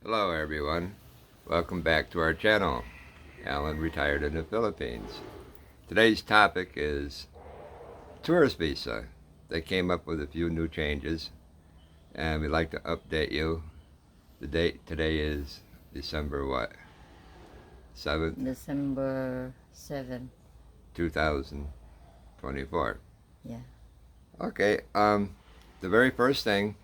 Hello everyone, welcome back to our channel. Alan retired in the Philippines. Today's topic is tourist visa. They came up with a few new changes and we'd like to update you. The date today is December what? 7th, December 7. 2024. Yeah. Okay, the very first thing,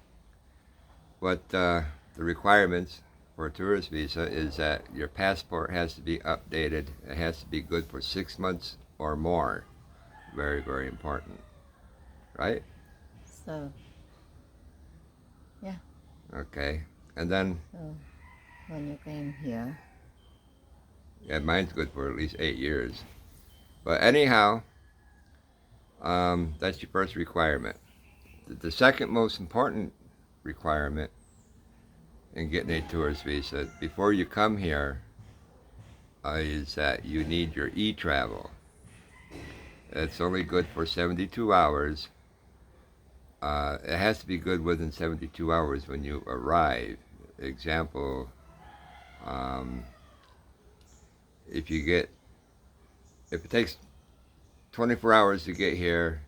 what the requirements for a tourist visa is that your passport has to be updated. It has to be good for 6 months or more. Very, very important. Right? So, yeah. Okay. And then, So, when you came here, yeah, mine's good for at least 8 years. But anyhow, that's your first requirement. The second most important requirement in getting a tourist visa before you come here is that you need your e-travel. It's only good for 72 hours. It has to be good within 72 hours when you arrive. Example, um, if it takes 24 hours to get here,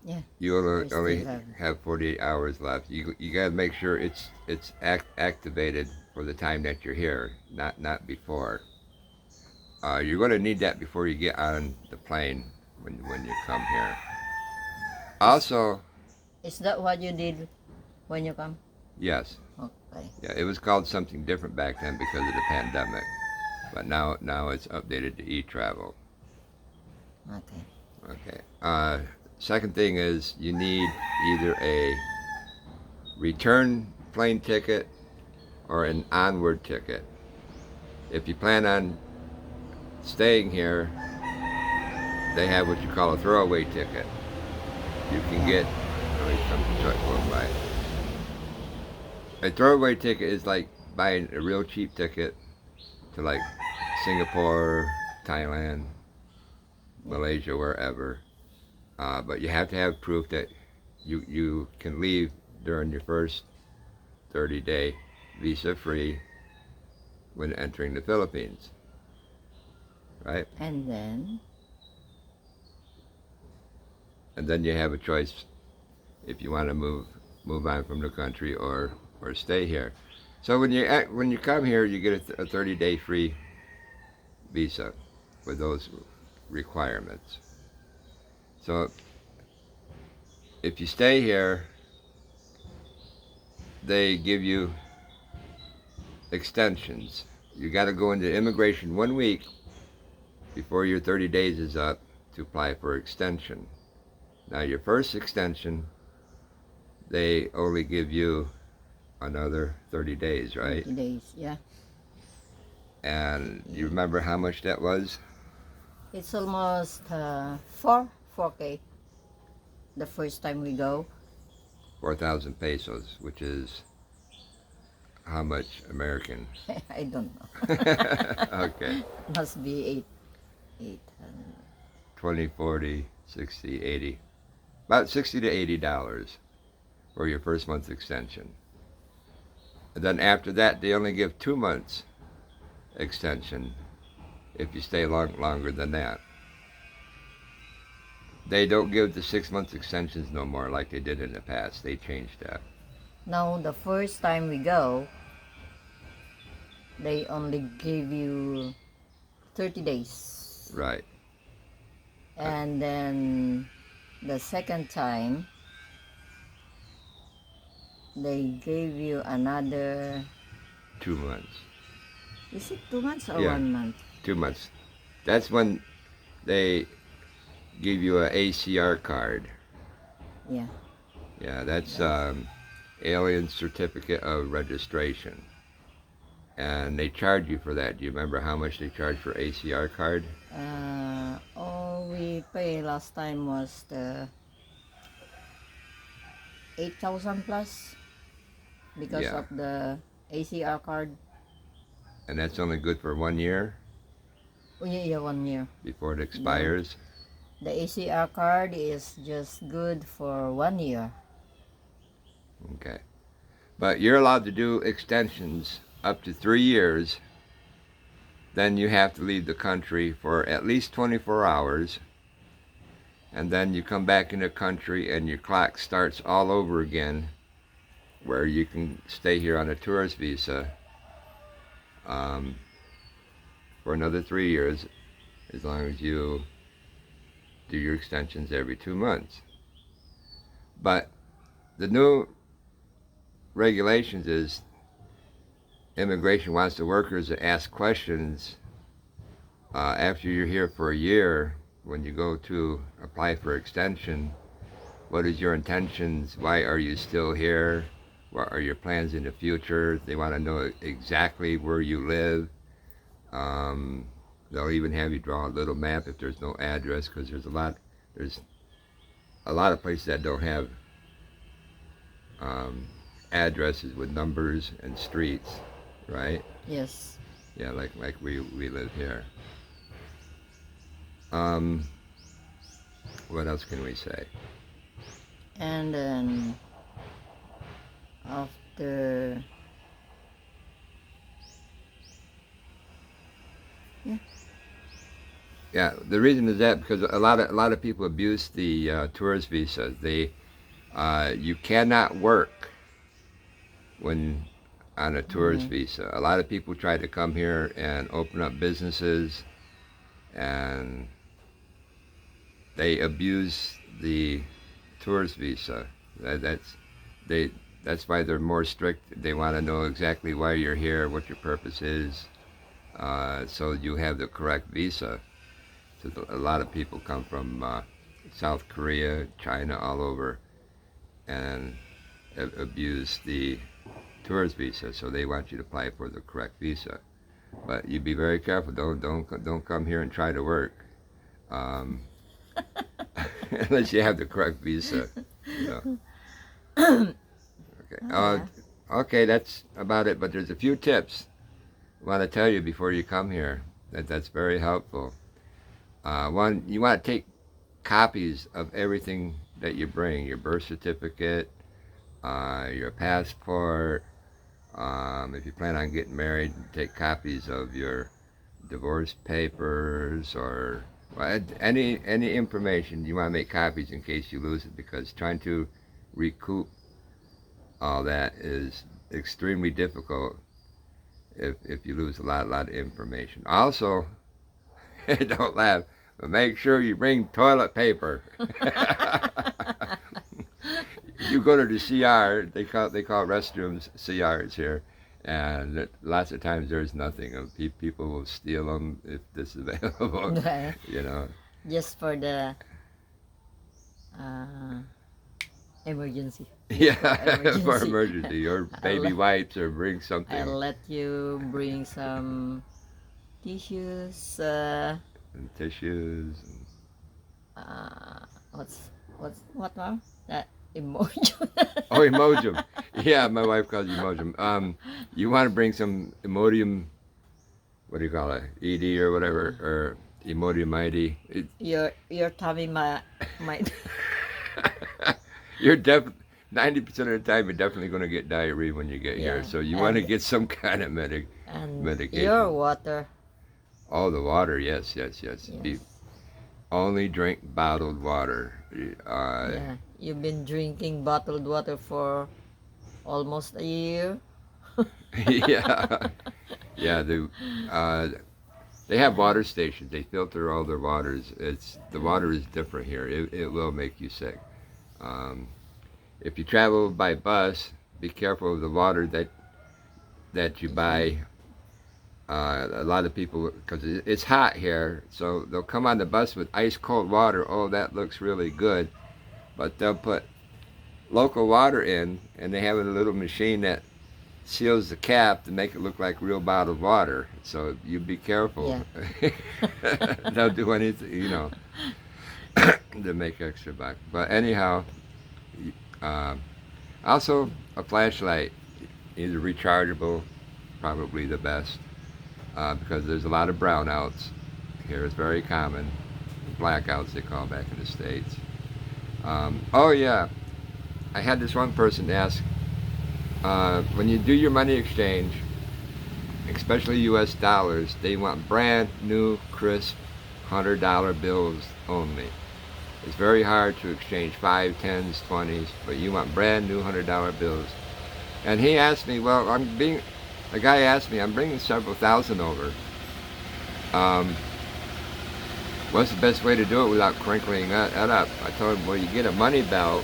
yeah, you I still only have. have 48 hours left. You got to make sure it's activated for the time that you're here, not before. You're going to need that before you get on the plane when you come here. Also, Is that what you did when you come? yes, Okay. yeah, it was called something different back then because of the pandemic, but now it's updated to e-travel. Okay. Okay. Second thing is you need either a return plane ticket or an onward ticket. If you plan on staying here, they have what you call a throwaway ticket. You can Yeah. get, oh, here's some truck going by. A throwaway ticket is like buying a real cheap ticket to like Singapore, Thailand, Malaysia, wherever. But you have to have proof that you can leave during your first 30-day visa-free when entering the Philippines, right? And then, And then you have a choice if you want to move on from the country or stay here. So when you come here, you get a 30-day free visa with those requirements. So if you stay here, they give you extensions. You got to go into immigration 1 week before your 30 days is up to apply for extension. Now your first extension, they only give you another 30 days, right? 30 days, yeah. And you remember how much that was? It's almost 4K the first time we go. 4,000 pesos, which is how much American? I don't know. Okay. Must be 800. 20, 40, 60, 80. About 60 to $80 for your first month's extension. And then after that, they only give 2 months extension if you stay longer than that. They don't give the 6 months extensions no more like they did in the past. They changed that. Now, the first time we go, they only give you 30 days. Right. And then the second time, they gave you another, 2 months. is it 2 months or Yeah. 1 month? 2 months. That's when they give you a ACR card. Yeah. Yeah, that's Alien Certificate of Registration. And they charge you for that. Do you remember how much they charge for ACR card? All we pay last time was the 8,000 plus because Yeah. of the ACR card. And that's only good for 1 year Oh, yeah, 1 year. before it expires. The ACR card is just good for 1 year. Okay. But you're allowed to do extensions up to 3 years, then you have to leave the country for at least 24 hours, and then you come back in the country and your clock starts all over again, where you can stay here on a tourist visa for another 3 years, as long as you do your extensions every 2 months. But the new regulations is immigration wants the workers to ask questions after you're here for a year. When you go to apply for extension, what is your intentions? Why are you still here? What are your plans in the future? They want to know exactly where you live. They'll even have you draw a little map if there's no address, because there's a lot of places that don't have addresses with numbers and streets, right? Yes. Yeah, like we live here. What else can we say? And then after, Yeah, the reason is that because a lot of people abuse the tourist visa. You cannot work when on a tourist visa. A lot of people try to come here and open up businesses, and they abuse the tourist visa. That's why they're more strict. They want to know exactly why you're here, what your purpose is, so you have the correct visa. So a lot of people come from South Korea, China, all over, and abuse the tourist visa. So they want you to apply for the correct visa. But you be very careful. Don't come here and try to work, unless you have the correct visa. You know. Okay. Okay, that's about it. But there's a few tips I want to tell you before you come here. That's very helpful. One, you want to take copies of everything that you bring: your birth certificate, your passport. If you plan on getting married, take copies of your divorce papers, or any information. You want to make copies in case you lose it, because trying to recoup all that is extremely difficult if you lose a lot of information. Also, don't laugh, but make sure you bring toilet paper. You go to the CR, they call restrooms CRs here, and lots of times there's nothing. People will steal them if this is available. You know. just for the uh, emergency. Yeah, for emergency. emergency, or baby wipes, or bring something. I'll let you bring some tissues. And tissues. What now? That emotion. Oh, Imodium. Yeah, my wife calls it Imodium. You want to bring some Imodium, what do you call it? ED or whatever, or Imodium ID. Your tummy might. You're 90% of the time you're definitely going to get diarrhea when you get here. Yeah, So you want to get some kind of and medication. your water. Oh, the water, yes. Yes. Only drink bottled water. Yeah, you've been drinking bottled water for almost a year. Yeah, yeah. They have water stations. They filter all their waters. The water is different here. It will make you sick. If you travel by bus, be careful of the water that you buy. A lot of people, because it's hot here, so they'll come on the bus with ice cold water. Oh, that looks really good, but they'll put local water in, and they have a little machine that seals the cap to make it look like real bottled water. So you be careful. Yeah. They'll do anything, to make extra buck. But anyhow, also a flashlight, either rechargeable, probably the best, because there's a lot of brownouts here. It's very common. Blackouts, they call back in the States. Oh yeah, I had this one person ask, when you do your money exchange, especially U.S. dollars, they want brand new, crisp $100 bills only. It's very hard to exchange 5, 10s, 20s, but you want brand new $100 bills. And he asked me, well, the guy asked me, I'm bringing several thousand over. What's the best way to do it without crinkling that up? I told him, well, you get a money belt.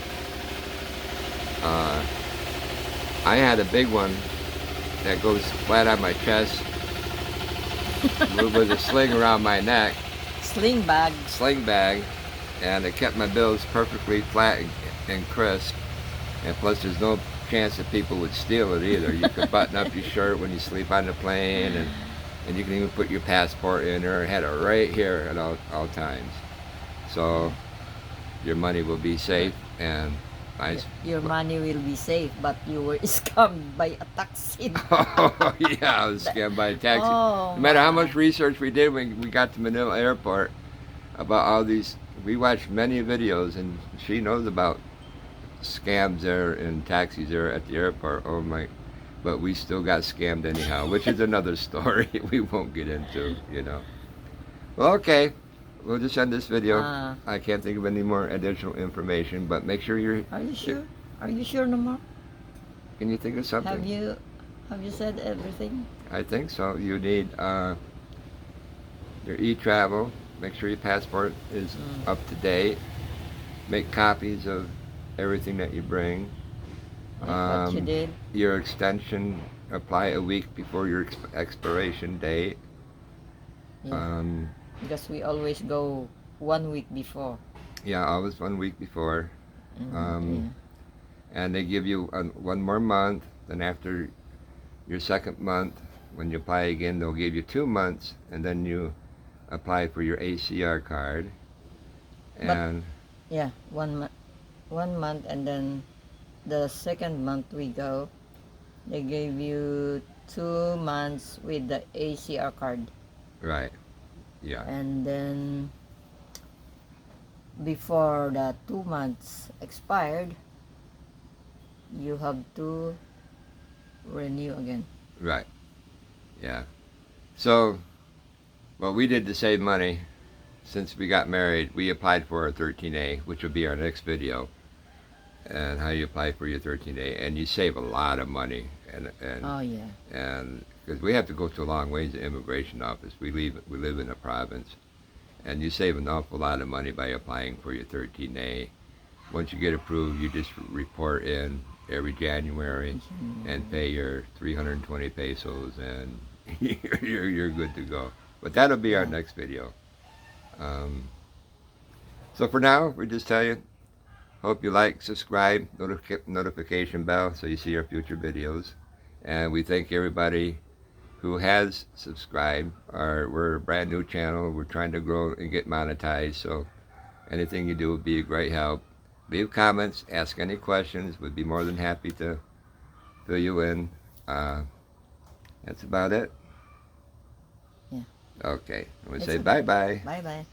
I had a big one that goes flat on my chest with a sling around my neck. Sling bag. Sling bag. And it kept my bills perfectly flat and crisp. And plus, there's no chance that people would steal it either. You could button up your shirt when you sleep on the plane, and you can even put your passport in there. I had it right here at all times. So your money will be safe, and Your money will be safe, but you were scammed by a taxi. Oh, yeah, I was scammed by a taxi. Oh, No matter how much research we did when we got to Manila Airport about all these, we watched many videos, and she knows about scams there and taxis there at the airport. Oh my, but we still got scammed anyhow, which is another story we won't get into, you know. Well, okay, we'll just end this video. I can't think of any more additional information, but make sure you're... Are you sure? Are you sure no more? Can you think of something? Have you said everything? I think so. You need your e-travel. Make sure your passport is up to date. Make copies of everything that you bring. Like what you did? Your extension, apply a week before your expiration date. Yeah. Because we always go 1 week before. Yeah, always 1 week before. Yeah. And they give you 1 more month. Then after your second month, when you apply again, they'll give you 2 months, and then you apply for your ACR card. And yeah, 1 month, and then the second month we go, they gave you 2 months with the ACR card. right, yeah. And then before the 2 months expired, you have to renew again. Right. Yeah. So, well, we did to save money. Since we got married, we applied for our 13A, which will be our next video, and how you apply for your 13A, and you save a lot of money. And Oh yeah. and because we have to go to a long ways to immigration office. We live in a province, and you save an awful lot of money by applying for your 13A. Once you get approved, you just report in every January and pay your 320 pesos, and you're good to go. But that'll be our next video. So for now, we just tell you, hope you like, subscribe, notification bell so you see our future videos. And we thank everybody who has subscribed. We're a brand new channel. We're trying to grow and get monetized, so anything you do would be a great help. Leave comments, ask any questions. We'd be more than happy to fill you in. That's about it. Yeah. Okay. I'm going to say bye-bye. Bye-bye.